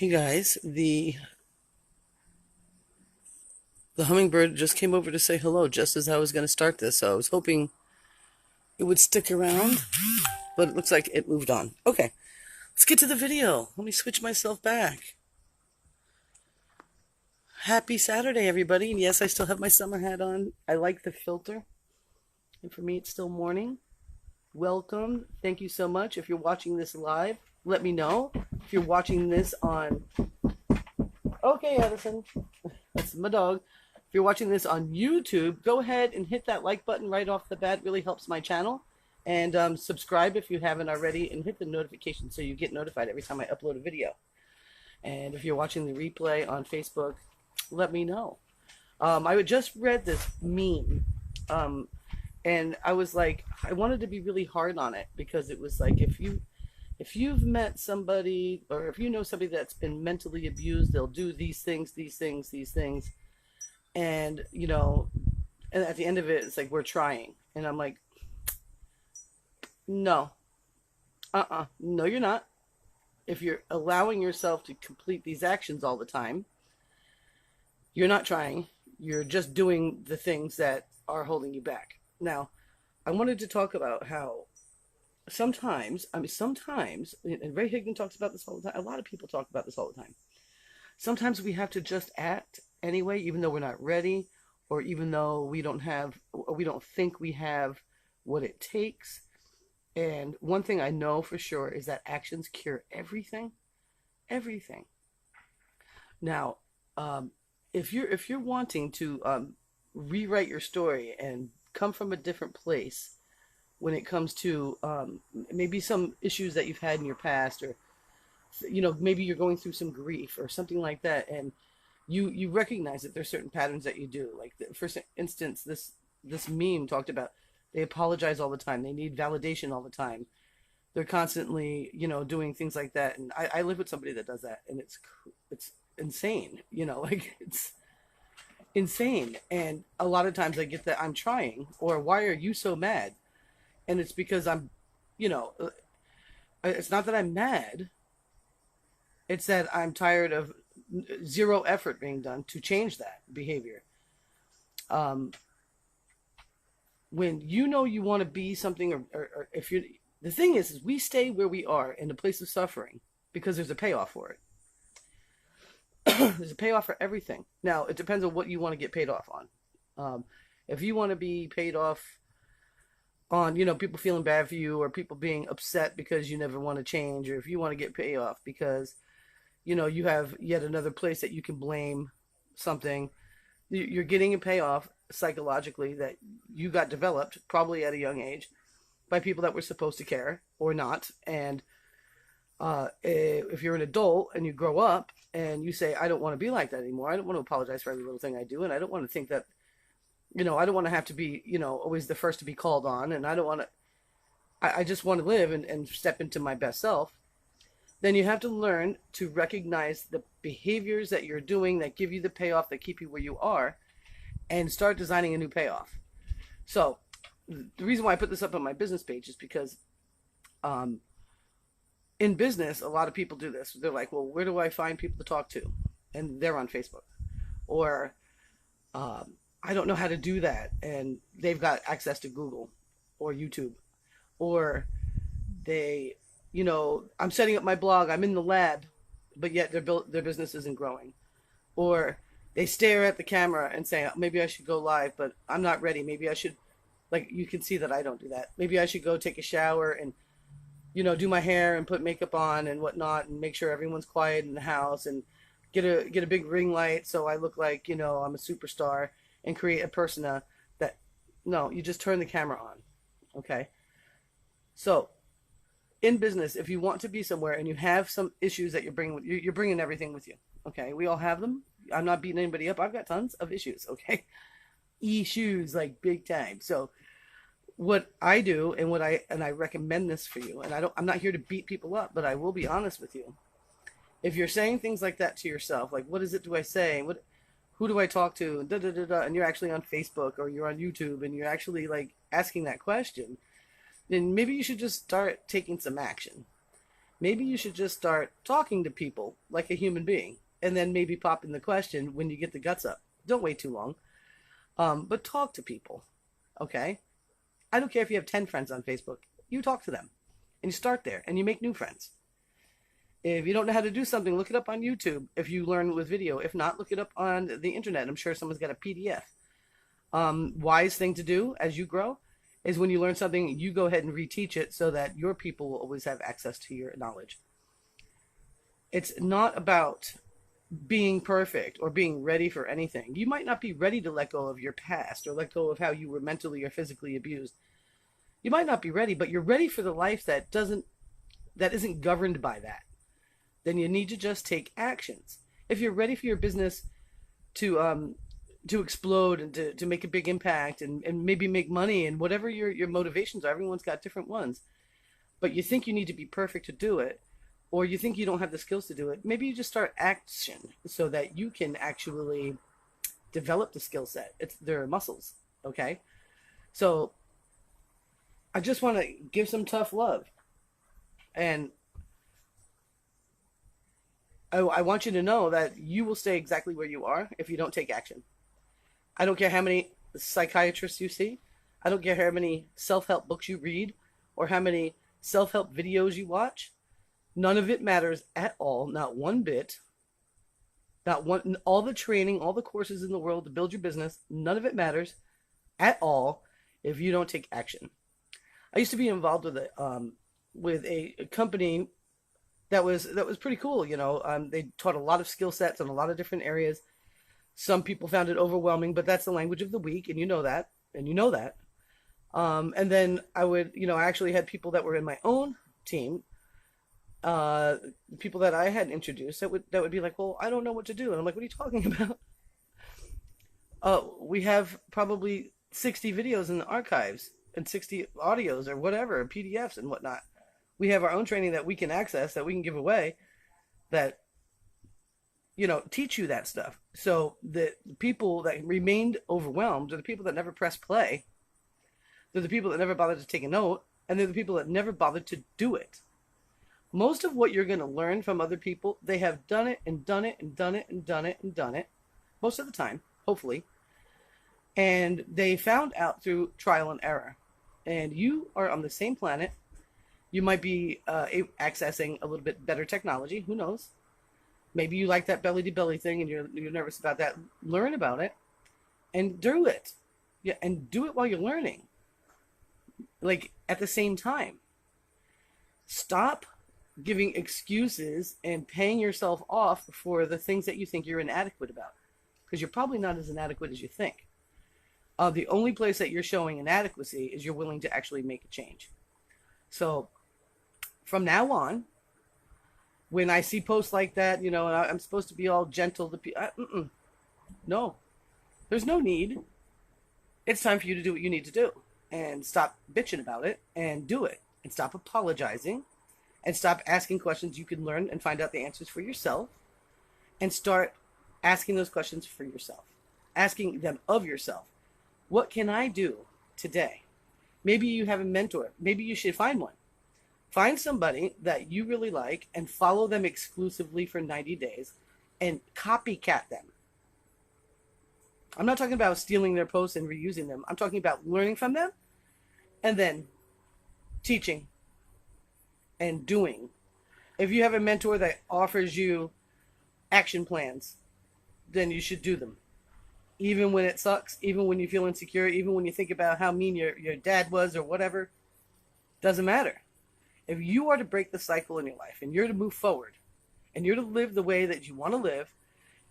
Hey guys, the hummingbird just came over to say hello just as I was going to start this, so I was hoping it would stick around, but it looks like it moved on. Okay, let's get to the video. Let me switch myself back. Happy Saturday, everybody. And yes, I still have my summer hat on. I like the filter. And for me, it's still morning. Welcome. Thank you so much. If you're watching this live, let me know. If you're watching this on... Okay, Edison. That's my dog. If you're watching this on YouTube, go ahead and hit that like button right off the bat. It really helps my channel. And subscribe if you haven't already, and hit the notification so you get notified every time I upload a video. And if you're watching the replay on Facebook, let me know. I just read this meme, and I was like, I wanted to be really hard on it because it was like, if you've met somebody, or if you know somebody that's been mentally abused, they'll do these things, these things, these things, and and at the end of it, it's like, we're trying, and I'm like, no, no, you're not. If you're allowing yourself to complete these actions all the time, you're not trying. You're just doing the things that are holding you back. Now, I wanted to talk about how sometimes, and Ray Higdon talks about this all the time. A lot of people talk about this all the time. Sometimes we have to just act anyway, even though we're not ready, or even though we don't think we have what it takes. And one thing I know for sure is that actions cure everything, everything. Now, if you're wanting to rewrite your story and come from a different place when it comes to maybe some issues that you've had in your past, or maybe you're going through some grief or something like that, and you recognize that there's certain patterns that you do. Like, for instance, this meme talked about, they apologize all the time, they need validation all the time, they're constantly doing things like that. And I live with somebody that does that, and it's insane. Like, it's insane. And a lot of times I get that I'm trying, or why are you so mad? And it's because it's not that I'm mad, it's that I'm tired of zero effort being done to change that behavior. um when you want to be something, or if you're, the thing is we stay where we are in the place of suffering because there's a payoff for it. There's a payoff for everything. Now, it depends on what you want to get paid off on. If you want to be paid off on people feeling bad for you, or people being upset because you never want to change, or if you want to get paid off because you have yet another place that you can blame something, you're getting a payoff psychologically that you got developed probably at a young age by people that were supposed to care or not. And if you're an adult and you grow up and you say, I don't want to be like that anymore, I don't want to apologize for every little thing I do, and I don't want to think that I don't want to have to be always the first to be called on, and I don't want to, I just want to live and step into my best self. Then you have to learn to recognize the behaviors that you're doing that give you the payoff, that keep you where you are, and start designing a new payoff. So the reason why I put this up on my business page is because in business, a lot of people do this. They're like, well, where do I find people to talk to? And they're on Facebook. Or I don't know how to do that, and they've got access to Google or YouTube. Or they, I'm setting up my blog, I'm in the lab, but yet their business isn't growing. Or they stare at the camera and say, maybe I should go live, but I'm not ready. Maybe I should, like, you can see that I don't do that. Maybe I should go take a shower and do my hair and put makeup on and whatnot, and make sure everyone's quiet in the house, and get a big ring light so I look like I'm a superstar, and create a persona that, no, you just turn the camera on. Okay, so in business, if you want to be somewhere and you have some issues that you're bringing everything with you. Okay, we all have them. I'm not beating anybody up. I've got tons of issues. Okay, issues, like, big time. So what I do, and I recommend this for you, and I'm not here to beat people up, but I will be honest with you. If you're saying things like that to yourself, like, what is it do I say? Who do I talk to? And da da da da, and you're actually on Facebook or you're on YouTube and you're actually, like, asking that question, then maybe you should just start taking some action. maybe you should just start talking to people like a human being, and then maybe pop in the question when you get the guts up. Don't wait too long, but talk to people, okay? I don't care if you have 10 friends on Facebook. You talk to them, and you start there, and you make new friends. If you don't know how to do something, look it up on YouTube if you learn with video. If not, look it up on the internet. I'm sure someone's got a PDF. Wise thing to do as you grow is when you learn something, you go ahead and reteach it so that your people will always have access to your knowledge. It's not about being perfect or being ready for anything. You might not be ready to let go of your past or let go of how you were mentally or physically abused. You might not be ready, but you're ready for the life that isn't governed by that. Then you need to just take actions. If you're ready for your business to explode and to make a big impact and maybe make money and whatever your motivations are, everyone's got different ones. But you think you need to be perfect to do it, or you think you don't have the skills to do it, maybe you just start action so that you can actually develop the skill set. They're muscles, okay? So I just want to give some tough love. And I want you to know that you will stay exactly where you are if you don't take action. I don't care how many psychiatrists you see. I don't care how many self-help books you read or how many self-help videos you watch. None of it matters at all, not one bit. Not one, all the training, all the courses in the world to build your business, none of it matters at all if you don't take action. I used to be involved with a company that was pretty cool. You know, they taught a lot of skill sets in a lot of different areas. Some people found it overwhelming, but that's the language of the week, and you know that, and then I actually had people that were in my own team, people that I had introduced that would be like, well, I don't know what to do, and I'm like, what are you talking about? We have probably 60 videos in the archives and 60 audios or whatever, PDFs and whatnot. We have our own training that we can access, that we can give away, that, teach you that stuff. So the people that remained overwhelmed are the people that never pressed play. They're the people that never bothered to take a note, and they're the people that never bothered to do it. Most of what you're going to learn from other people, they have done it and done it and done it and done it and done it, most of the time, hopefully. And they found out through trial and error. And you are on the same planet. You might be accessing a little bit better technology. Who knows? Maybe you like that belly-to-belly thing and you're nervous about that. Learn about it and do it. Yeah, and do it while you're learning. Like, at the same time. Stop giving excuses and paying yourself off for the things that you think you're inadequate about. Because you're probably not as inadequate as you think. The only place that you're showing inadequacy is you're willing to actually make a change. So, from now on, when I see posts like that, and I'm supposed to be all gentle to people, no, there's no need. It's time for you to do what you need to do, and stop bitching about it, and do it, and stop apologizing, and stop asking questions you can learn and find out the answers for yourself, and start asking those questions for yourself, asking them of yourself. What can I do today? Maybe you have a mentor. Maybe you should find one. Find somebody that you really like and follow them exclusively for 90 days and copycat them. I'm not talking about stealing their posts and reusing them. I'm talking about learning from them and then teaching and doing. If you have a mentor that offers you action plans, then you should do them. Even when it sucks, even when you feel insecure, even when you think about how mean your dad was or whatever, doesn't matter. If you are to break the cycle in your life and you're to move forward and you're to live the way that you want to live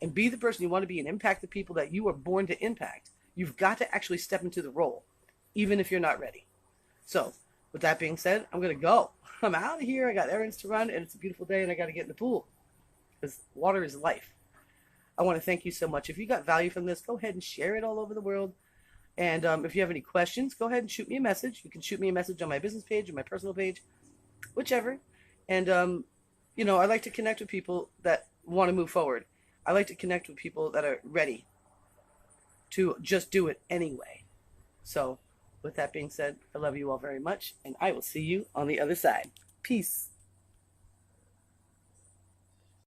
and be the person you want to be and impact the people that you are born to impact, you've got to actually step into the role, even if you're not ready. So, with that being said, I'm going to go. I'm out of here. I got errands to run, and it's a beautiful day, and I got to get in the pool because water is life. I want to thank you so much. If you got value from this, go ahead and share it all over the world. And if you have any questions, go ahead and shoot me a message. You can shoot me a message on my business page or my personal page, whichever. And, I like to connect with people that want to move forward. I like to connect with people that are ready to just do it anyway. So, with that being said, I love you all very much, and I will see you on the other side. Peace.